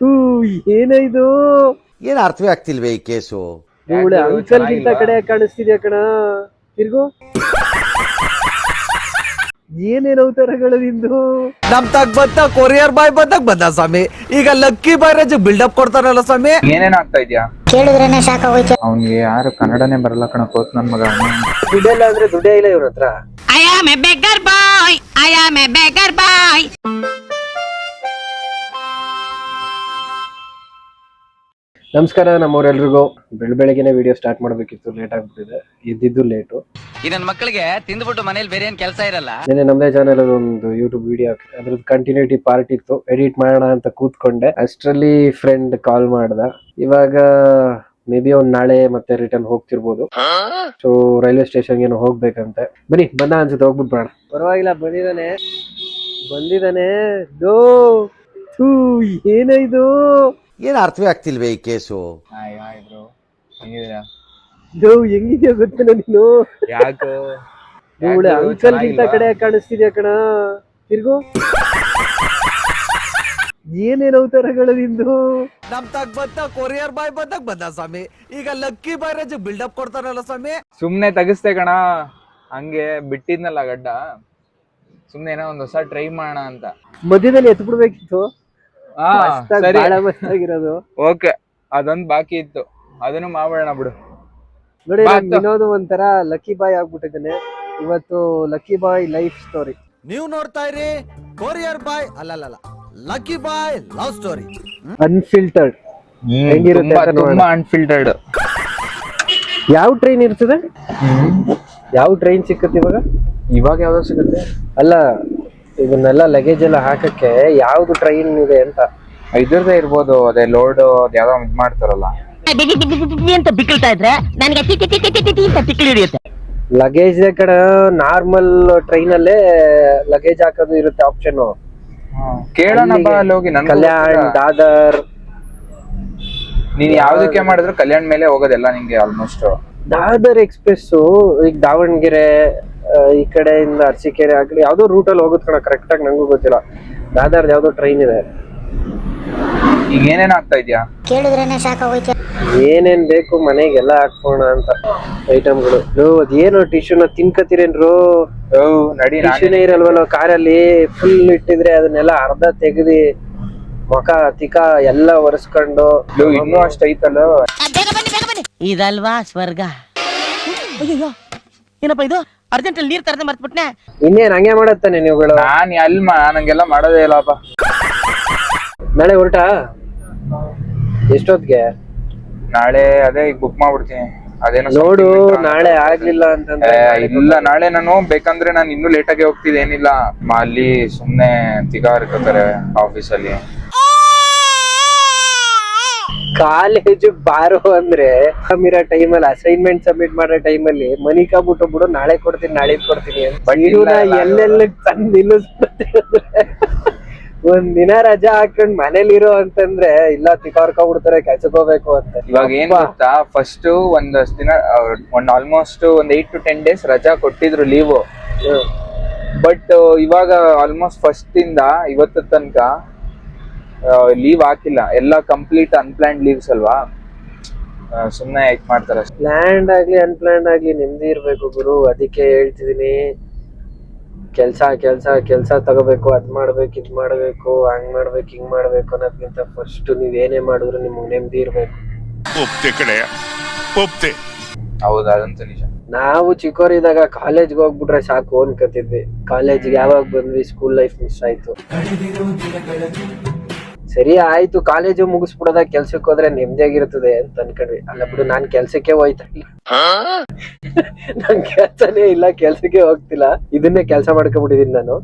ಥೂ, ಏನಿದು? ಏನ್ ಅರ್ಥವೇ ಆಗ್ತಿಲ್ವೇ ಈ ಕೇಸು? ಇವಳೆ ಅಂಕಲ್ ಗಿಂತ ಕಡೆ ಕಾಣಿಸ್ತಿದ್ಯಾ ಕಣ. ತಿರ್ಗು. ಏನೇನ್ ಅವತಾರಗಳು ನಿಂದು? ನಮ್ ತಗ್ ಬಂದ ಕೊರಿಯರ್ ಬಾಯ್ ಬಂದ ಸ್ವಾಮಿ. ಈಗ ಲಕ್ಕಿ ಬಾಯ್ ರಜೆ ಬಿಲ್ಡಪ್ ಕೊಡ್ತಾರಲ್ಲ ಸ್ವಾಮಿ. ಏನೇನ್ ಆಗ್ತಾ ಇದ್ಯಾ? ಕೇಳಿದ್ರೇನೆ ಶಾಕ್ ಆಗೋಯ್ತು. ಅವ್ನಿಗೆ ಯಾರು ಕನ್ನಡನೇ ಬರಲ್ಲ ಕಣ, ಕೋತ್ ನನ್ ಮಗ. ದುಡ್ಡೆಲ್ಲ ಅಂದ್ರೆ ದುಡ್ಡೇ ಇಲ್ಲ ಇವ್ರ ಹತ್ರ. I am a beggar boy. I am a beggar boy. ನಮಸ್ಕಾರ ನಮ್ಮವ್ರೆಲ್ರಿಗೂ. ಬೆಳಗ್ಗೆನೆ ವಿಡಿಯೋ ಸ್ಟಾರ್ಟ್ ಮಾಡ್ಬೇಕಿತ್ತು, ಲೇಟ್ ಆಗ್ಬಿಟ್ಟಿದೆ. ಇದ್ದಿದ್ದು ಲೇಟು. ಈ ನನ್ನ ಮಕ್ಕಳಿಗೆ ತಿಂದ್ಬಿಟ್ಟು ಮನೇಲಿ ಬೇರೆ ಏನ್ ಕೆಲಸ ಇರಲ್ಲ. ನೆನ್ನೆ ನಮ್ಮದೇ ಚಾನಲ್ ಒಂದು ಯೂಟ್ಯೂಬ್ ವಿಡಿಯೋ ಅದ್ರದ್ದು ಕಂಟಿನ್ಯೂಟಿ ಪಾರ್ಟ್ ಇತ್ತು, ಎಡಿಟ್ ಮಾಡೋಣ ಅಂತ ಕೂತ್ಕೊಂಡೆ. ಅಷ್ಟರಲ್ಲಿ ಫ್ರೆಂಡ್ ಕಾಲ್ ಮಾಡ್ದ. ಇವಾಗ ಮೇ ಬಿ ಅವ್ನು ನಾಳೆ ಮತ್ತೆ ರಿಟರ್ನ್ ಹೋಗ್ತಿರ್ಬೋದು. ಸೊ ರೈಲ್ವೆ ಸ್ಟೇಷನ್ಗೆ ಏನೋ ಹೋಗ್ಬೇಕಂತೆ. ಬನ್ನಿ ಬಂದ ಅನ್ಸುತ್ತೆ, ಹೋಗ್ಬಿಟ್ಟು ಬೇಡ. ಪರವಾಗಿಲ್ಲ, ಬಂದಿದ್ದಾನೆ. ದೋ ಥೂ, ಏನಿದು? ಏನ್ ಅರ್ಥವೇ ಆಗ್ತಿಲ್ವೇ ಈ ಕೇಸು? ದೋ ಹೆಂಗಿದ್ಯಾ ಗೊತ್ತೇನ ನೀನು? ಯಾಕೋ ಇವಳೆ ಅಂಕಲ್ ಗಿಂತ ಕಡೆ ಕಾಣಿಸ್ತಿದ್ಯಾ ಕಣ. ತಿರ್ಗು. ಏನೇನ್ ಅವತಾರಗಳು ನಿಂದು? ನಮ್ ತಗ್ ಬಂದ ಕೊರಿಯರ್ ಬಾಯ್ ಬಂದ ಸ್ವಾಮಿ. ಈಗ ಲಕ್ಕಿ ಬಾಯ್ ರಜೆ ಬಿಲ್ಡಪ್ ಕೊಡ್ತಾರಲ್ಲ ಸ್ವಾಮಿ. ಸುಮ್ನೆ ತಗಸ್ತೆ ಕಣ, ಹಂಗೆ ಬಿಟ್ಟಿದ್ನಲ್ಲ ಗಡ್ಡ. ಸುಮ್ನೆ ಏನೋ ಒಂದ್ ಹೊಸ ಟ್ರೈ ಮಾಡೋಣ ಅಂತ. ಮಧ್ಯದಲ್ಲಿ ಎತ್ ಬಿಡ್ಬೇಕಿತ್ತು. ಸರಿ, ಆಗಿರೋದು. ಓಕೆ, ಅದೊಂದ್ ಬಾಕಿ ಇತ್ತು, ಅದನ್ನು ಮಾಡೋಣ ಬಿಡು. ನೋಡಿ, ವಿನೋದ್ ಒಂಥರ ಲಕ್ಕಿ ಬಾಯ್ ಆಗ್ಬಿಟ್ಟಿದ್ದಾನೆ ಇವತ್ತು. ಲಕ್ಕಿ ಬಾಯ್ ಲೈಫ್ ಸ್ಟೋರಿ ನೀವು ನೋಡ್ತಾ ಇರಿ. ಕೊರಿಯರ್ ಬಾಯ್ ಅಲ್ಲ, lucky boy love story unfiltered. ಹೆಂಗಿರುತ್ತೆ ತುಂಬಾ ಅನ್ಫಿಲ್ಟರ್ಡ್. ಯಾವ ಟ್ರೈನ್ ಇರ್ತದೆ? ಯಾವ ಟ್ರೈನ್ ಸಿಕ್ಕತ್ತೆ ಇವಾಗ ಯಾವ್ದೋ ಸಿಗುತ್ತೆ? ಅಲ್ಲ, ಇದನ್ನೆಲ್ಲ ಲಗೇಜ್ ಎಲ್ಲ ಹಾಕಕ್ಕೆ ಯಾವ್ದು ಟ್ರೈನ್ ಇದೆ ಅಂತ. ಇದ್ರದ್ದೇ ಇರ್ಬೋದು, ಅದೇ ಲೋಡ್ ಯಾವ್ದೋ ಇದ್ ಮಾಡ್ತಾರಲ್ಲ ಅಂತ ಬಿಕ್ಕಳ್ತಾ ಇದ್ರೆ ನನಗೆ ಅಂತ ತಿಕ್ಕಿ ಹಿಡಿಯುತ್ತೆ. ಲಗೇಜ್ ಕಡೆ ನಾರ್ಮಲ್ ಟ್ರೈನ್ ಅಲ್ಲೇ ಲಗೇಜ್ ಹಾಕೋದು ಇರುತ್ತೆ ಆಪ್ಷನ್. ಕೇಳೋಣ ಬಾ ಅಲ್ಲಿ ಹೋಗಿ. ನನ್ ಕಲ್ಯಾಣ್, ದಾದರ್. ನೀನ್ ಯಾವ್ದಕ್ಕೆ ಮಾಡಿದ್ರು ಕಲ್ಯಾಣ್ ಮೇಲೆ ಹೋಗೋದೆಲ್ಲ ನಿಂಗೆ ಆಲ್ಮೋಸ್ಟ್. ದಾದರ್ ಎಕ್ಸ್ಪ್ರೆಸ್ ಈಗ ದಾವಣಗೆರೆ ಈ ಕಡೆಯಿಂದ ಅರಸೀಕೆರೆ ಆಗ್ಲಿ ಯಾವ್ದೋ ರೂಟ್ ಅಲ್ಲಿ ಹೋಗುತ್ತೆ ಕಣ. ಕರೆಕ್ಟ್ ಆಗಿ ನಂಗೂ ಗೊತ್ತಿಲ್ಲ. ದಾದರ್ ಯಾವ್ದೋ ಟ್ರೈನ್ ಇದೆ. ಈಗ ಏನೇನ್ ಆಗ್ತಾ ಇದ್ಯಾ? ಕೇಳಿದ್ರೇನೆ ಶಾಕ್ ಆಗೋಯ್ತು. ಏನೇನ್ ಬೇಕು ಮನೆಗೆಲ್ಲ ಹಾಕೋಣ ಅಂತ ಐಟಮ್ಗಳು. ಅದೇನು ಟಿಶ್ಯೂನ ತಿನ್ಕತ್ತೀರೇನ್ರು? ನಡಿ, ಟಿಶ್ಯೂನೇ ಇರಲ್ವಲ್ಲ ಕಾರಲ್ಲಿ. ಫುಲ್ ಇಟ್ಟಿದ್ರೆ ಅದನ್ನೆಲ್ಲ ಅರ್ಧ ತೆಗ್ದಿ ಮುಖ ತಿಕ್ಕ ಎಲ್ಲ ಒರೆಸ್ಕೊಂಡು. ಇನ್ನೂ ಅಷ್ಟ ಐತಲ್ಲ. ಇದಲ್ವಾ ಸ್ವರ್ಗ? ಅಯ್ಯೋ, ಏನಪ್ಪ ಇದು? ಅರ್ಜೆಂಟ್ ಅಲ್ಲಿ ನೀರ್ ತರದೆ ಮರ್ತ್ಬಿಟ್ನೆ. ಇನ್ನೇನ್ ಹಂಗೆ ಮಾಡತ್ತಾನೆ ನೀವುಗಳು? ನಾನ್ ನಂಗೆಲ್ಲ ಮಾಡೋದೇ ಇಲ್ಲಪ್ಪ. ನಾಳೆ ಹೊರಟ ಎಷ್ಟೊತ್ಗೆ? ನಾಳೆ ಅದೇ ಈಗ ಬುಕ್ ಮಾಡ್ಬಿಡ್ತೀನಿ. ಅದೇನೋ ನೋಡು, ನಾಳೆ ಆಗ್ಲಿಲ್ಲ ಅಂತಂದ್ರೆ ಇಲ್ಲ, ನಾಳೆ ನಾನು ಬೇಕಂದ್ರೆ ನಾನು ಇನ್ನೂ ಲೇಟ್ ಆಗಿ ಹೋಗ್ತಿದ್ದೆ. ಏನಿಲ್ಲ, ಅಲ್ಲಿ ಸುಮ್ನೆ ತಿಗಾ ಇರ್ಕೋತಾರೆ ಆಫೀಸಲ್ಲಿ. ಕಾಲೇಜ್ ಬಾರೋ ಅಂದ್ರೆ ಅಮಿರೋ ಟೈಮಲ್ಲಿ ಅಸೈನ್ಮೆಂಟ್ ಸಬ್ಮಿಟ್ ಮಾಡೋ ಟೈಮಲ್ಲಿ ಮನಿಕಾ ಬಿಟ್ಟು ನಾಳೆ ಕೊಡ್ತೀನಿ ಅಂತ ಎಲ್ಲೆಲ್ಲ ತಂದು ನಿಲ್ಲಿಸ್ಬಿಡ್ತಾರೆ. ಒಂದಿನ ರಜಾ ಹಾಕೊಂಡ್ ಮನೇಲಿರೋ ಅಂತಂದ್ರೆ ಇಲ್ಲ ತಿಕಾರ್ಕೊಂಡ್ಬಿಡ್ತಾರೆ, ಕೆಲ್ಸಕ್ಕೆ ಹೋಗ್ಬೇಕು ಅಂತ. ಇವಾಗ ಏನ್ ಗೊತ್ತಾ, ಫಸ್ಟ್ ಒಂದಷ್ಟು ದಿನ ಆಲ್ಮೋಸ್ಟ್ ಒಂದ್ 8 to 10 days ರಜಾ ಕೊಟ್ಟಿದ್ರು ಲೀವು. ಬಟ್ ಇವಾಗ ಆಲ್ಮೋಸ್ಟ್ ಫಸ್ಟ್ ಇಂದ ಇವತ್ತು ತನಕ ಲೀವ್ ಹಾಕಿಲ್ಲ. ಎಲ್ಲ ಕಂಪ್ಲೀಟ್ ಅನ್ಪ್ಲಾನ್ಡ್ ಲೀವ್ಸ್ ಅಲ್ವಾ, ಸುಮ್ನೆ ಇದ್ ಮಾಡ್ತಾರೆ. ಪ್ಲಾನ್ಡ್ ಆಗ್ಲಿ ಅನ್ಪ್ಲಾನ್ಡ್ ಆಗ್ಲಿ ನೆಮ್ಮದಿ ಇರ್ಬೇಕು ಗುರು. ಅದಕ್ಕೆ ಹೇಳ್ತಿದೀನಿ, ಕೆಲ್ಸ ತಗೋಬೇಕು, ಅದ್ ಮಾಡ್ಬೇಕು, ಇದ್ ಮಾಡ್ಬೇಕು, ಹಂಗ್ ಮಾಡ್ಬೇಕು, ಹಿಂಗ್ ಮಾಡ್ಬೇಕು ಅನ್ನೋದ್ಕಿಂತ ಫಸ್ಟ್ ನೀವ್ ಏನೇ ಮಾಡಿದ್ರು ನಿಮ್ಗೆ ನೆಮ್ಮದಿ ಇರ್ಬೇಕು. ಹೌದು, ಅದಂತೂ ನಿಜ. ನಾವು ಚಿಕ್ಕವರಿದ್ದಾಗ ಕಾಲೇಜ್ಗೆ ಹೋಗ್ಬಿಟ್ರೆ ಸಾಕು ಅನ್ಕತಿದ್ವಿ. ಕಾಲೇಜ್ಗೆ ಯಾವಾಗ ಬಂದ್ವಿ ಸ್ಕೂಲ್ ಲೈಫ್ ಮಿಸ್ ಆಯ್ತು. ಸರಿ ಆಯ್ತು, ಕಾಲೇಜು ಮುಗಿಸ್ಬಿಡೋದಾಗ ಕೆಲ್ಸಕ್ಕೆ ಹೋದ್ರೆ ನೆಮ್ಮದಿಯಾಗಿರ್ತದೆ ಅಂತ ಅನ್ಕೊಂಡ್ವಿ. ಅಲ್ಲ ಬಿಡು, ನಾನ್ ಕೆಲ್ಸಕ್ಕೆ ಹೋಯ್ತಾ ಇಲ್ಲ. ನನ್ ಕೆಲ್ಸನೇ ಇಲ್ಲ, ಕೆಲ್ಸಕ್ಕೆ ಹೋಗ್ತಿಲ್ಲ. ಇದನ್ನೇ ಕೆಲ್ಸ ಮಾಡ್ಕೊಂಡ್ಬಿಟ್ಟಿದೀನಿ ನಾನು.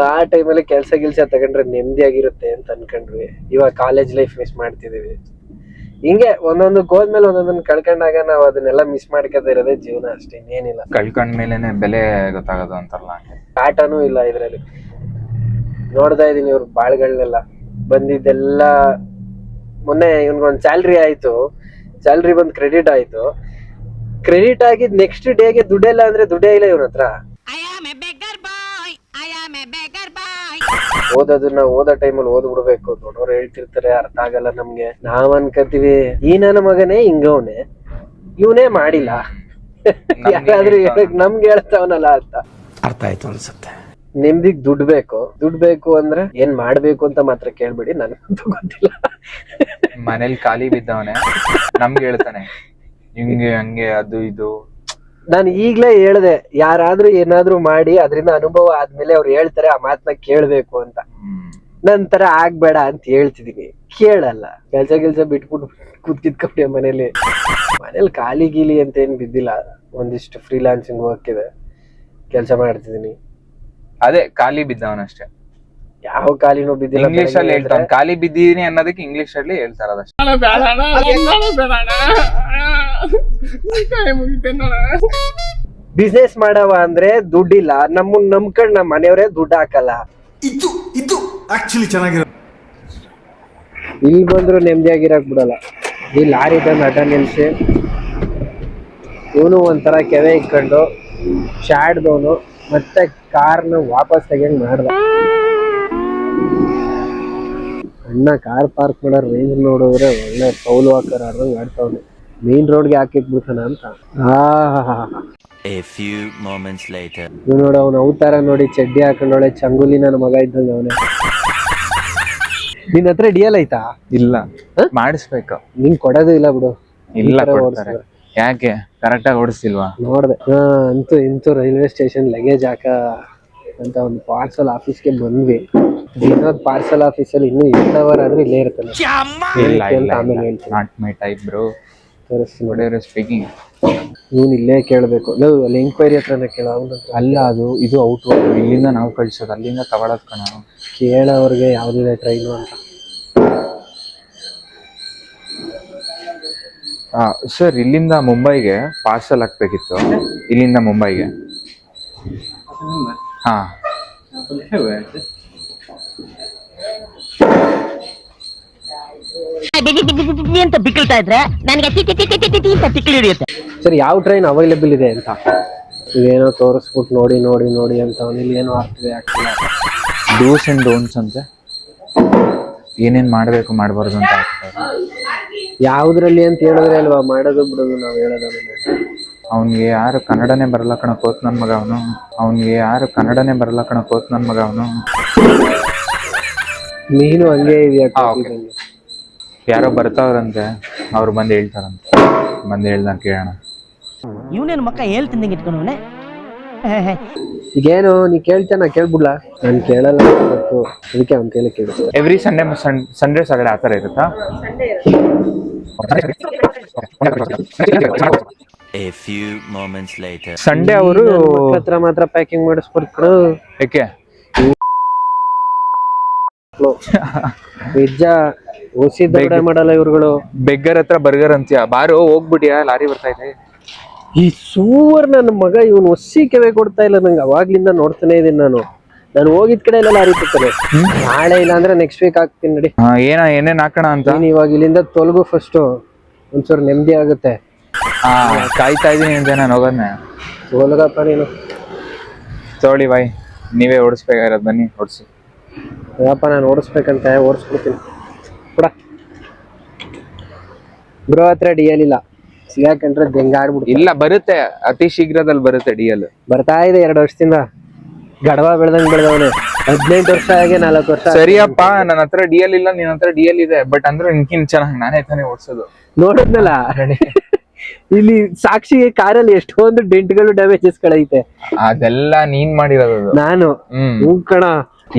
ಆ ಟೈಮಲ್ಲಿ ಕೆಲ್ಸ ತಗೊಂಡ್ರೆ ನೆಮ್ಮದಿಯಾಗಿರುತ್ತೆ ಅಂತ ಅನ್ಕೊಂಡ್ವಿ. ಇವಾಗ ಕಾಲೇಜ್ ಲೈಫ್ ಮಿಸ್ ಮಾಡ್ತಿದೀವಿ. ಹಿಂಗೆ ಒಂದೊಂದು ಹೋದ್ಮೇಲೆ ಒಂದೊಂದನ್ನ ಕಳ್ಕೊಂಡಾಗ ನಾವ್ ಅದನ್ನೆಲ್ಲ ಮಿಸ್ ಮಾಡ್ಕೊತಾ ಇರೋದೇ ಜೀವನ ಅಷ್ಟೇ, ಇನ್ನೇನಿಲ್ಲ. ಕಳ್ಕೊಂಡ್ಮೇಲೆನೆ ಬೆಲೆ ಗೊತ್ತಾಗೋದು ಅಂತಾರಲ್ಲ, ಆಟನೂ ಇಲ್ಲ ಇದ್ರಲ್ಲಿ. ನೋಡ್ತಾ ಇದೀನಿ ಇವ್ರ ಬಾಳ್ಗಳನ್ನೆಲ್ಲ. ಬಂದಿದ್ದೆಲ್ಲ ಮೊನ್ನೆ ಇವ್ನಿಗೊಂದು ಸ್ಯಾಲ್ರಿ ಆಯ್ತು, ಸ್ಯಾಲ್ರಿ ಬಂದ್ ಕ್ರೆಡಿಟ್ ಆಯ್ತು. ಕ್ರೆಡಿಟ್ ಆಗಿದ್ ನೆಕ್ಸ್ಟ್ ಡೇಗೆ ದುಡ್ಡೆಲ್ಲ ಅಂದ್ರೆ ದುಡ್ಡೇ ಇಲ್ಲ ಇವ್ರ ಹತ್ರ. ಓದೋದನ್ನ ಓದೋ ಟೈಮಲ್ಲಿ ಓದ್ಬಿಡ್ಬೇಕು. ದೊಡ್ಡವ್ರು ಹೇಳ್ತಿರ್ತಾರೆ, ಅರ್ಥ ಆಗಲ್ಲ ನಮ್ಗೆ. ನಾವ್ ಅನ್ಕೋತೀವಿ ಈ ನನ್ನ ಮಗನೇ ಹಿಂಗವನೆ, ಇವನೇ ಮಾಡಿಲ್ಲ, ಯಾರಾದ್ರೂ ನಮ್ಗೆ ಹೇಳ್ತಾವನಲ್ಲ ಅಂತ. ಅರ್ಥ ಆಯ್ತು ಅನ್ಸುತ್ತೆ. ನಿಮ್ದಿಗ್ ದುಡ್ಡು ಬೇಕು ಅಂದ್ರೆ ಏನ್ ಮಾಡ್ಬೇಕು ಅಂತ ಮಾತ್ರ ಕೇಳ್ಬಿಡಿ, ನನಗಂತೂ ಗೊತ್ತಿಲ್ಲ. ಮನೇಲಿ ಖಾಲಿ ಬಿದ್ದವನೆ ನಮ್ಗೆ ಹೇಳ್ತಾನೆ ಹಿಂಗೆ ಹಂಗೆ ಅದು ಇದು. ನಾನು ಈಗ್ಲೇ ಹೇಳ್ದೆ, ಯಾರಾದ್ರೂ ಏನಾದ್ರೂ ಮಾಡಿ ಅದರಿಂದ ಅನುಭವ ಆದ್ಮೇಲೆ ಅವ್ರು ಹೇಳ್ತಾರೆ ಆ ಮಾತನ್ನ ಕೇಳ್ಬೇಕು ಅಂತ. ನಂತರ ಆಗ್ಬೇಡ ಅಂತ ಹೇಳ್ತಿದೀನಿ, ಕೇಳಲ್ಲ. ಕೆಲ್ಸ ಬಿಟ್ಬಿಟ್ಟು ಕೂತ್ಕಿದ್ಕೊಂಡೆ ಮನೇಲಿ ಖಾಲಿ ಗೀಲಿ ಅಂತ ಏನ್ ಬಿದ್ದಿಲ್ಲ. ಒಂದಿಷ್ಟು ಫ್ರೀಲಾನ್ಸಿಂಗ್ ವರ್ಕ್ ಇದೆ, ಕೆಲ್ಸ ಮಾಡ್ತಿದೀನಿ. ಅದೇ ಖಾಲಿ ಬಿದ್ದವನಷ್ಟೇ, ಯಾವ ಖಾಲಿನೂ ಬಿದ್ದಿಲ್ಲ. ಇಂಗ್ಲಿಷ್ ಅಲ್ಲಿ ಹೇಳ್ತಾವ ಖಾಲಿ ಬಿದ್ದೀನಿ ಅನ್ನೋದಕ್ಕೆ ಇಂಗ್ಲಿಷ್ ಅಲ್ಲಿ ಹೇಳ್ತಾರದಷ್ಟೇ. ಬಿಸ್ನೆಸ್ ಮಾಡವ ಅಂದ್ರೆ ದುಡ್ಡಿಲ್ಲ, ನಮ್ಮನ್ ನಂಬ್ಕೊಂಡ್ ನಮ್ಮ ಮನೆಯವರೇ ದುಡ್ಡು ಹಾಕಲ್ಲ. ಇದು ಆಕ್ಚುಲಿ ಚೆನ್ನಾಗಿರೋ. ಇಲ್ಲಿ ಬಂದ್ರು ನೆಮ್ಮದಿಯಾಗಿರಕ್ ಬಿಡಲ್ಲ. ಈ ಲಾರಿ ತಂದು ಅಡ್ಡ ನಿಲ್ಸಿ ಇವನು ಒಂಥರ ಕೆವೆ ಇಟ್ಕೊಂಡು ಶಾಡ್ದವನು ಮತ್ತೆ ಕಾರ್ನ ವಾಪಸ್ ತೆಗಿಯಂಗ್ ಮಾಡ್ದ. ಅಣ್ಣ ಕಾರ್ ಪಾರ್ಕ್ ಮಾಡೋ ರೇಂಜ್ ನೋಡಿದ್ರೆ ಒಳ್ಳೆ ಪೌಲ್ ವಾಕರ್ ಆಡ್ದಂಗ್ ಆಡ್ತಾವನೆ. ಮೇನ್ ರೋಡ್ಗೆ ಹಾಕಿಟ್ಬಿಡ್ತಾನ ಅಂತ. ಇವ್ ನೋಡ ಅವ್ನ ಅವತಾರ ನೋಡಿ, ಚಡ್ಡಿ ಹಾಕೊಂಡೊಳೆ ಚಂಗುಲಿ ನನ್ನ ಮಗ ಇದ್ದಂಗ ಅವನೇ. ನಿನ್ ಹತ್ರ ಡಿಎಲ್ ಐತಾ? ಇಲ್ಲ, ಮಾಡಿಸ್ಬೇಕು. ನಿಂಗ್ ಕೊಡೋದು ಇಲ್ಲ ಬಿಡು. ಇಲ್ಲ ಕೊಡ್ತಾರೆ. ಯಾಕೆ ಕರೆಕ್ಟ್ ಆಗಿ ಓಡಿಸ್ತಿಲ್ವಾ? ನೋಡ್ದೆ. ಅಂತೂ ಇಂತೂ ರೈಲ್ವೆ ಸ್ಟೇಷನ್ ಲಗೇಜ್ ಹಾಕ ಅಂತ ಒಂದು ಪಾರ್ಸಲ್ ಆಫೀಸ್ಗೆ ಬಂದ್ವಿ. ವಿನೋದ್ ಪಾರ್ಸಲ್ ಆಫೀಸಲ್ಲಿ ಇನ್ನೂ 8 hour ಆದ್ರೆ ಇಲ್ಲೇ ಇರ್ತಾನೆ. ಆಮೇಲೆ ಹೇಳ್ತೀನಿ. Not my type bro. Speaking. ನೀನ್ ಇಲ್ಲೇ ಕೇಳ್ಬೇಕು. ಅಲ್ಲಿ ಎಂಕ್ವೈರಿ ಹತ್ರನೇ ಕೇಳ. ಅಲ್ಲ, ಅದು ಇದು ಔಟ್ ಇಲ್ಲಿಂದ ನಾವು ಕಳ್ಸೋದು, ಅಲ್ಲಿಂದ ತಗೊಳೋದ್ ಕಣ. ಕೇಳೋರ್ಗೆ ಯಾವ್ದಿದೆ ಟ್ರೈನು ಅಂತ. ಸರ್, ಇಲ್ಲಿಂದ ಮುಂಬೈಗೆ ಪಾರ್ಸಲ್ ಹಾಕ್ಬೇಕಿತ್ತು. ಇಲ್ಲಿಂದ ಮುಂಬೈಗೆ. ಹಾ, ಅಂತ ಬಿಕ್ಕಳ್ತಾ ಇದ್ರೆ ನನಗೆ ತಿಕ್ಕಿ ಹಿಡಿಯುತ್ತೆ. ಸರಿ, ಯಾವ ಟ್ರೈನ್ ಅವೈಲೇಬಲ್ ಇದೆ ಅಂತ ಇದೇನೋ ತೋರಿಸ್ಬಿಟ್ಟು ನೋಡಿ ಅಂತ ಇಲ್ಲಿ ಏನೋ ಆಗ್ತಿದೆ ಆಗ್ತಿಲ್ಲ. ಡೂಸ್ ಅಂಡ್ ಡೋಂಟ್ಸ್ ಅಂತೆ, ಏನೇನ್ ಮಾಡ್ಬೇಕು ಮಾಡ್ಬಾರ್ದು ಅಂತ. ಯಾವ್ದ್ರಲ್ಲಿ ಅಂತ ಹೇಳಿದ್ರೆ ಅಲ್ವಾ ಮಾಡೋದು ಬಿಡೋದು ನಾವ್ ಹೇಳೋದು. ಅವ್ನಿಗೆ ಯಾರು ಕನ್ನಡನೇ ಬರಲ್ಲ ಕಣ ಕೋತ್ ನನ್ ಮಗ ಅವನು. ನೀನು ಹಂಗೆ ಇದೆಯಾ? ಯಾರೋ ಬರ್ತಾವ್ರಂತೆ, ಅವ್ರು ಬಂದು ಹೇಳ್ತಾರಂತೆ. ಹೇಳ್ದಾಗ ಕೇಳೋಣ. ಇವನೇನು ಮಕ್ಕ ಹೇಳ್ತಿದ್ದಂಗೆ ಇಟ್ಕೊಂಡವನೆ. ಈಗೇನು ನೀ ಕೇಳ್ತೇನ? ಕೇಳ್ಬಿಡ್ಲಾ? ನಾನು ಕೇಳಲ್ಲ ಗೊತ್ತು, ಅದಕ್ಕೆ ಅವ್ನ ಕೈಲಿ ಕೇಳಿಸ್ತೆ. ಎವ್ರಿ ಸಂಡೇ ಸಾಗಡೆ ಆತರ ಇರುತ್ತಾ? ಸಂಡೇ ಅವರು ಹತ್ರ ಮಾತ್ರ ಪ್ಯಾಕಿಂಗ್ ಮಾಡಿಸ್ಬಿಡ್ತಾರೆ. ಯಾಕೆ? ನಿಜ ಹೊಸಿದ ಮಾಡಲ್ಲ ಇವ್ರುಗಳು. ಬೆಗ್ಗರ್ ಹತ್ರ ಬರ್ಗರ್ ಅಂತೀಯ? ಬಾರು ಹೋಗ್ಬಿಟ್ಯಾ, ಲಾರಿ ಬರ್ತಾ ಇದೆ. ಈ ಸೂವರ್ ನನ್ನ ಮಗ ಇವನು ಹೊಸಿ ಕೆವೆ ಕೊಡ್ತಾ ಇಲ್ಲ ನಂಗೆ. ಅವಾಗ್ಲಿಂದ ನೋಡ್ತಾನೆ ಇದೀನಿ ನಾನು ಹೋಗಿದ್ ಕಡೆ ಎಲ್ಲ ಲಾರಿ ತಿಕ್ತಾನೆ. ನಾಳೆ ಇಲ್ಲ ಅಂದ್ರೆ ನೆಕ್ಸ್ಟ್ ವೀಕ್ ಹಾಕ್ತೀನಿ ನಡಿ. ಏನೇನ್ ಹಾಕೋಣ ಅಂತ ನೀನ್ ಇವಾಗ ಇಲ್ಲಿಂದ ತೊಲಗು ಫಸ್ಟ್, ಒಂಚೂರು ನೆಮ್ಮದಿ ಆಗುತ್ತೆ. ಕಾಯ್ತಾ ಇದೀನಿ ಅಂತ ನಾನು ಹೋಗೋದ್ನ. ತೊಲಗಪ್ಪ ನೀನು. ತೋಳಿ ಬಾಯ್, ನೀವೇ ಓಡಿಸ್ಬೇಕಾಗಿರೋದು, ಬನ್ನಿ ಓಡಿಸಿ. ಯಪ್ಪ, ನಾನು ಓಡಿಸ್ಬೇಕಂತ ಓಡಿಸ್ಬಿಡ್ತೀನಿ. ಕೂಡ ಬ್ರೋ ಹತ್ರ ಡಿಎಲ್ ಇಲ್ಲ, ಸಿಗಾಕೊಂಡ್ರೆ ಬೆಂಗಾಡ್ಬಿಡ್ತೀನಿ. ಇಲ್ಲ, ಬರುತ್ತೆ, ಅತಿ ಶೀಘ್ರದಲ್ಲಿ ಬರುತ್ತೆ ಡಿಎಲ್. ಬರ್ತಾ ಇದೆ 2 ವರ್ಷದಿಂದ. ಗಡವ ಬೆಳ್ದವನೆ. 18 ವರ್ಷ ಆಗಿ 4 ವರ್ಷ. ಸರಿಯಪ್ಪ, ನನ್ನ ಹತ್ರ ಡಿಎಲ್ ಇಲ್ಲ, ನಿನ್ನ ಹತ್ರ ಡಿಎಲ್ ಇದೆ. ಬಟ್ ಅಂದ್ರೆ ನಿನ್ಕಿನ್ ಚೆನ್ನಾಗಿ ನಾನೇ ತಾನೇ ಓಡಿಸೋದು. ನೋಡಿದ್ನಲ್ಲ ಇಲ್ಲಿ ಸಾಕ್ಷಿಗೆ ಕಾರಲ್ಲಿ ಎಷ್ಟೊಂದು ಡೆಂಟ್ಗಳು ಡ್ಯಾಮೇಜಸ್ ಗಳೈತೆ. ಅದೆಲ್ಲ ನೀನ್ ಮಾಡಿರೋದು. ನಾನು ಕಣ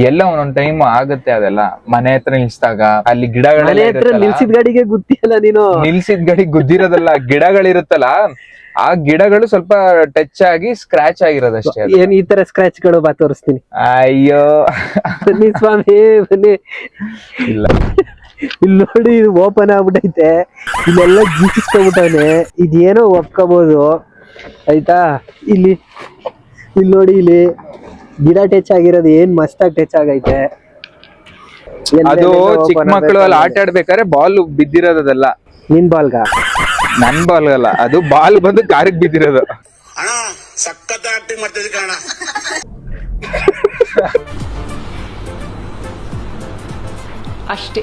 ಎಲ್ಲ ಒಂದೊಂದ್ ಟೈಮ್ ಆಗುತ್ತೆ ಅದೆಲ್ಲ. ಮನೆ ಹತ್ರ ನಿಲ್ಸಿದಾಗ ಅಲ್ಲಿ ಗಿಡಗಳ ನಿಲ್ಸಿದ ಗಾಡಿಗೆ ಗುದ್ದಿಯಲ್ಲ ನೀನು. ನಿಲ್ಸಿದ ಗಾಡಿ ಗುದ್ದಿರೋದಲ್ಲ, ಗಿಡಗಳಿರುತ್ತಲ್ಲ, ಆ ಗಿಡಗಳು ಸ್ವಲ್ಪ ಟಚ್ ಆಗಿ ಸ್ಕ್ರಾಚ್ ಆಗಿರೋದಷ್ಟೇ. ಏನ್ ಈ ತರ ಸ್ಕ್ರಾಚ್ ಗಳು ಬಾ ತೋರಿಸ್ತೀನಿ. ಅಯ್ಯೋ ಬನ್ನಿ ಸ್ವಾಮಿ ಬನ್ನಿ. ಇಲ್ಲ, ಇಲ್ಲಿ ನೋಡಿ, ಇದು ಓಪನ್ ಆಗ್ಬಿಟ್ಟೈತೆ. ಇಲ್ಲೆಲ್ಲ ಗೀಚಿಸ್ಕೊಬಿಟ್ಟವನೆ. ಇದೇನೋ ಒಪ್ಕೋಬಹುದು ಆಯ್ತಾ. ಇಲ್ಲಿ ನೋಡಿ, ಇಲ್ಲಿ ಗಿಡ ಟಚ್ ಆಗಿರೋದು ಏನ್ ಮಸ್ತಾಗಿ ಟಚ್ ಆಗೈತೆ. ಅದು ಚಿಕ್ಕ ಮಕ್ಕಳು ಅಲ್ಲಿ ಆಟ ಆಡ್ಬೇಕಾದ್ರೆ ಬಾಲ್ ಬಿದ್ದಿರೋದಲ್ಲ. ನಿನ್ ಬಾಲ್ಗ? ನನ್ ಬಾಲ್ ಅಲ್ಲ, ಅದು ಬಾಲ್ ಬಂದು ಕಾರಿಗೆ ಬಿದ್ದಿರೋದು. ಅಷ್ಟೇ.